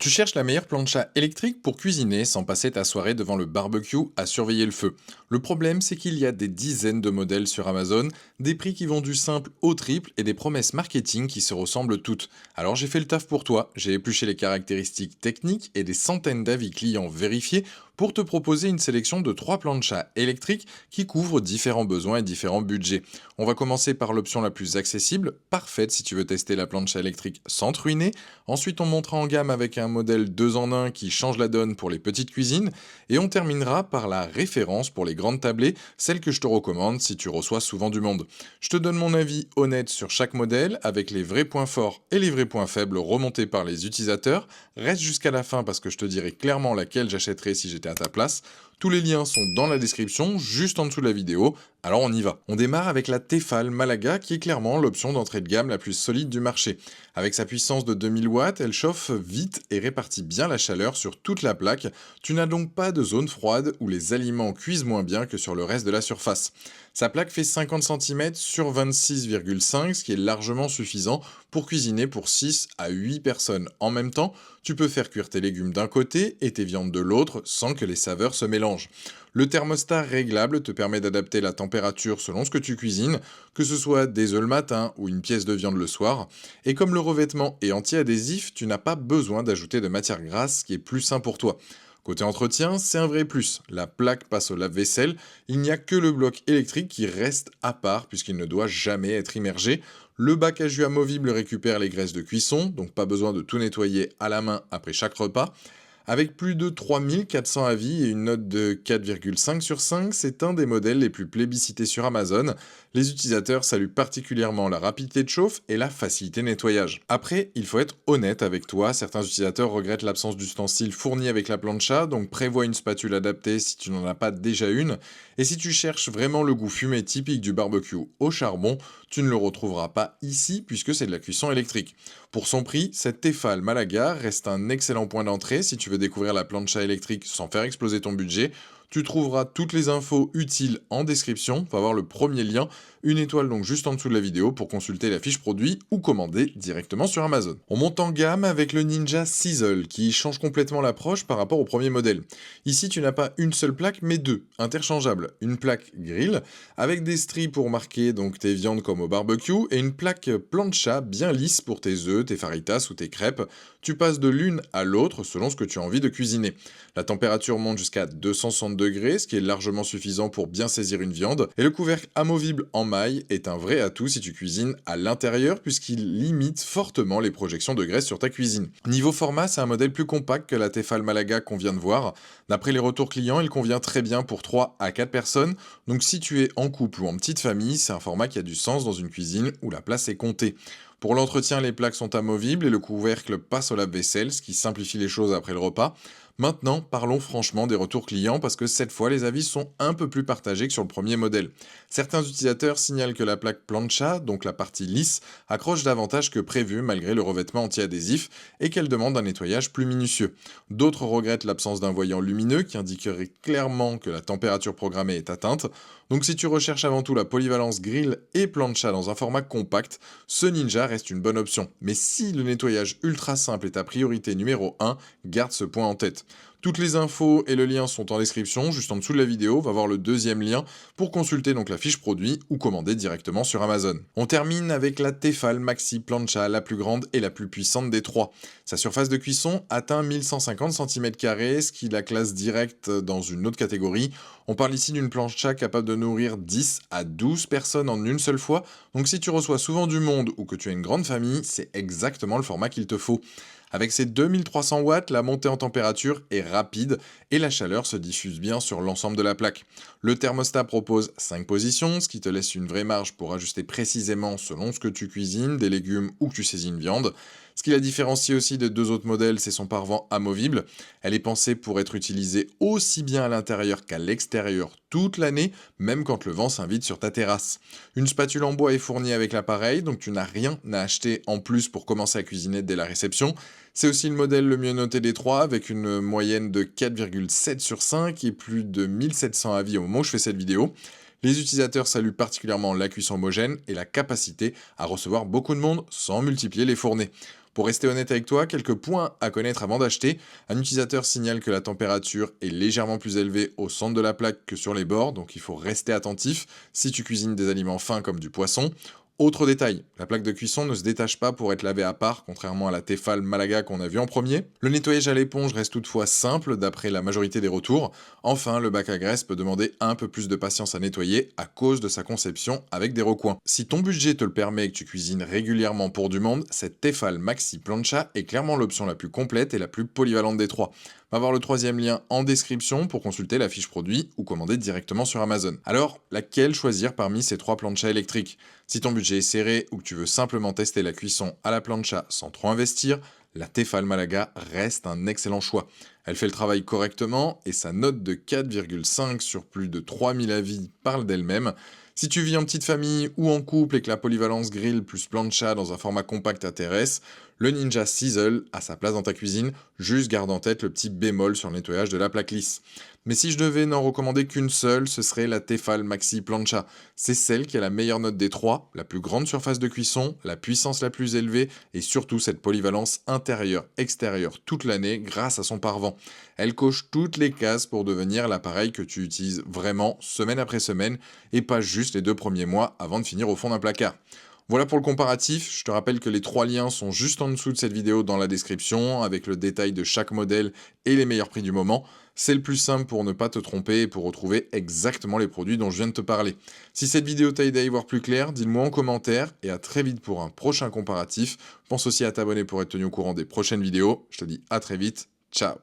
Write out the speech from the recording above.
Tu cherches la meilleure plancha électrique pour cuisiner sans passer ta soirée devant le barbecue à surveiller le feu. Le problème, c'est qu'il y a des dizaines de modèles sur Amazon, des prix qui vont du simple au triple et des promesses marketing qui se ressemblent toutes. Alors j'ai fait le taf pour toi, j'ai épluché les caractéristiques techniques et des centaines d'avis clients vérifiés pour te proposer une sélection de 3 planchas électriques qui couvrent différents besoins et différents budgets. On va commencer par l'option la plus accessible, parfaite si tu veux tester la plancha électrique sans te ruiner. Ensuite, on montera en gamme avec un modèle 2 en 1 qui change la donne pour les petites cuisines. Et on terminera par la référence pour les grandes tablées, celle que je te recommande si tu reçois souvent du monde. Je te donne mon avis honnête sur chaque modèle, avec les vrais points forts et les vrais points faibles remontés par les utilisateurs. Reste jusqu'à la fin parce que je te dirai clairement laquelle j'achèterais si j'étais à ta place. Tous les liens sont dans la description, juste en dessous de la vidéo. Alors on y va. On démarre avec la Tefal Malaga qui est clairement l'option d'entrée de gamme la plus solide du marché. Avec sa puissance de 2000 watts, elle chauffe vite et répartit bien la chaleur sur toute la plaque. Tu n'as donc pas de zone froide où les aliments cuisent moins bien que sur le reste de la surface. Sa plaque fait 50 cm sur 26,5, ce qui est largement suffisant pour cuisiner pour 6 à 8 personnes en même temps. Tu peux faire cuire tes légumes d'un côté et tes viandes de l'autre sans que les saveurs se mélangent. Le thermostat réglable te permet d'adapter la température selon ce que tu cuisines, que ce soit des œufs le matin ou une pièce de viande le soir. Et comme le revêtement est anti-adhésif, tu n'as pas besoin d'ajouter de matière grasse, ce qui est plus sain pour toi. Côté entretien, c'est un vrai plus. La plaque passe au lave-vaisselle, il n'y a que le bloc électrique qui reste à part puisqu'il ne doit jamais être immergé. Le bac à jus amovible récupère les graisses de cuisson, donc pas besoin de tout nettoyer à la main après chaque repas. Avec plus de 3400 avis et une note de 4,5 sur 5, c'est un des modèles les plus plébiscités sur Amazon. Les utilisateurs saluent particulièrement la rapidité de chauffe et la facilité de nettoyage. Après, il faut être honnête avec toi, certains utilisateurs regrettent l'absence d'ustensiles fournis avec la plancha, donc prévois une spatule adaptée si tu n'en as pas déjà une. Et si tu cherches vraiment le goût fumé typique du barbecue au charbon, tu ne le retrouveras pas ici puisque c'est de la cuisson électrique. Pour son prix, cette Tefal Malaga reste un excellent point d'entrée si tu veux découvrir la plancha électrique sans faire exploser ton budget. Tu trouveras toutes les infos utiles en description, va voir le premier lien, une étoile donc juste en dessous de la vidéo pour consulter la fiche produit ou commander directement sur Amazon. On monte en gamme avec le Ninja Sizzle qui change complètement l'approche par rapport au premier modèle. Ici tu n'as pas une seule plaque mais deux, interchangeables. Une plaque grill avec des stries pour marquer donc tes viandes comme au barbecue et une plaque plancha bien lisse pour tes œufs, tes faritas ou tes crêpes. Tu passes de l'une à l'autre selon ce que tu as envie de cuisiner. La température monte jusqu'à 260 degrés, ce qui est largement suffisant pour bien saisir une viande. Et le couvercle amovible en maille est un vrai atout si tu cuisines à l'intérieur puisqu'il limite fortement les projections de graisse sur ta cuisine. Niveau format, c'est un modèle plus compact que la Tefal Malaga qu'on vient de voir. D'après les retours clients, il convient très bien pour 3 à 4 personnes. Donc si tu es en couple ou en petite famille, c'est un format qui a du sens dans une cuisine où la place est comptée. Pour l'entretien, les plaques sont amovibles et le couvercle passe au lave-vaisselle, ce qui simplifie les choses après le repas. Maintenant, parlons franchement des retours clients parce que cette fois, les avis sont un peu plus partagés que sur le premier modèle. Certains utilisateurs signalent que la plaque plancha, donc la partie lisse, accroche davantage que prévu malgré le revêtement anti-adhésif et qu'elle demande un nettoyage plus minutieux. D'autres regrettent l'absence d'un voyant lumineux qui indiquerait clairement que la température programmée est atteinte. Donc si tu recherches avant tout la polyvalence grill et plancha dans un format compact, ce Ninja reste une bonne option. Mais si le nettoyage ultra simple est ta priorité numéro 1, garde ce point en tête. Toutes les infos et le lien sont en description, juste en dessous de la vidéo, va voir le deuxième lien pour consulter donc la fiche produit ou commander directement sur Amazon. On termine avec la Tefal Maxi Plancha, la plus grande et la plus puissante des trois. Sa surface de cuisson atteint 1150 cm², ce qui la classe direct dans une autre catégorie. On parle ici d'une plancha capable de nourrir 10 à 12 personnes en une seule fois, donc si tu reçois souvent du monde ou que tu as une grande famille, c'est exactement le format qu'il te faut. Avec ses 2300 watts, la montée en température est rapide et la chaleur se diffuse bien sur l'ensemble de la plaque. Le thermostat propose 5 positions, ce qui te laisse une vraie marge pour ajuster précisément selon ce que tu cuisines, des légumes ou que tu saisis une viande. Ce qui la différencie aussi des deux autres modèles, c'est son pare-vent amovible. Elle est pensée pour être utilisée aussi bien à l'intérieur qu'à l'extérieur toute l'année, même quand le vent s'invite sur ta terrasse. Une spatule en bois est fournie avec l'appareil, donc tu n'as rien à acheter en plus pour commencer à cuisiner dès la réception. C'est aussi le modèle le mieux noté des trois, avec une moyenne de 4,7 sur 5 et plus de 1700 avis au moment où je fais cette vidéo. Les utilisateurs saluent particulièrement la cuisson homogène et la capacité à recevoir beaucoup de monde sans multiplier les fournées. Pour rester honnête avec toi, quelques points à connaître avant d'acheter. Un utilisateur signale que la température est légèrement plus élevée au centre de la plaque que sur les bords, donc il faut rester attentif si tu cuisines des aliments fins comme du poisson. Autre détail, la plaque de cuisson ne se détache pas pour être lavée à part, contrairement à la Tefal Malaga qu'on a vu en premier. Le nettoyage à l'éponge reste toutefois simple d'après la majorité des retours. Enfin, le bac à graisse peut demander un peu plus de patience à nettoyer à cause de sa conception avec des recoins. Si ton budget te le permet et que tu cuisines régulièrement pour du monde, cette Tefal Maxi Plancha est clairement l'option la plus complète et la plus polyvalente des trois. Va voir le troisième lien en description pour consulter la fiche produit ou commander directement sur Amazon. Alors, laquelle choisir parmi ces trois planchas électriques? Si ton budget est serré ou que tu veux simplement tester la cuisson à la plancha sans trop investir, la Tefal Malaga reste un excellent choix. Elle fait le travail correctement et sa note de 4,5 sur plus de 3000 avis parle d'elle-même. Si tu vis en petite famille ou en couple et que la polyvalence grill plus plancha dans un format compact t'intéresse, le Ninja Sizzle a sa place dans ta cuisine, juste garde en tête le petit bémol sur le nettoyage de la plaque lisse. Mais si je devais n'en recommander qu'une seule, ce serait la Tefal Maxi Plancha. C'est celle qui a la meilleure note des trois, la plus grande surface de cuisson, la puissance la plus élevée et surtout cette polyvalence intérieure-extérieure toute l'année grâce à son pare-vent. Elle coche toutes les cases pour devenir l'appareil que tu utilises vraiment semaine après semaine et pas juste les 2 premiers mois avant de finir au fond d'un placard. Voilà pour le comparatif, je te rappelle que les 3 liens sont juste en dessous de cette vidéo dans la description, avec le détail de chaque modèle et les meilleurs prix du moment. C'est le plus simple pour ne pas te tromper et pour retrouver exactement les produits dont je viens de te parler. Si cette vidéo t'a aidé à y voir plus clair, dis-le-moi en commentaire et à très vite pour un prochain comparatif. Pense aussi à t'abonner pour être tenu au courant des prochaines vidéos. Je te dis à très vite, ciao.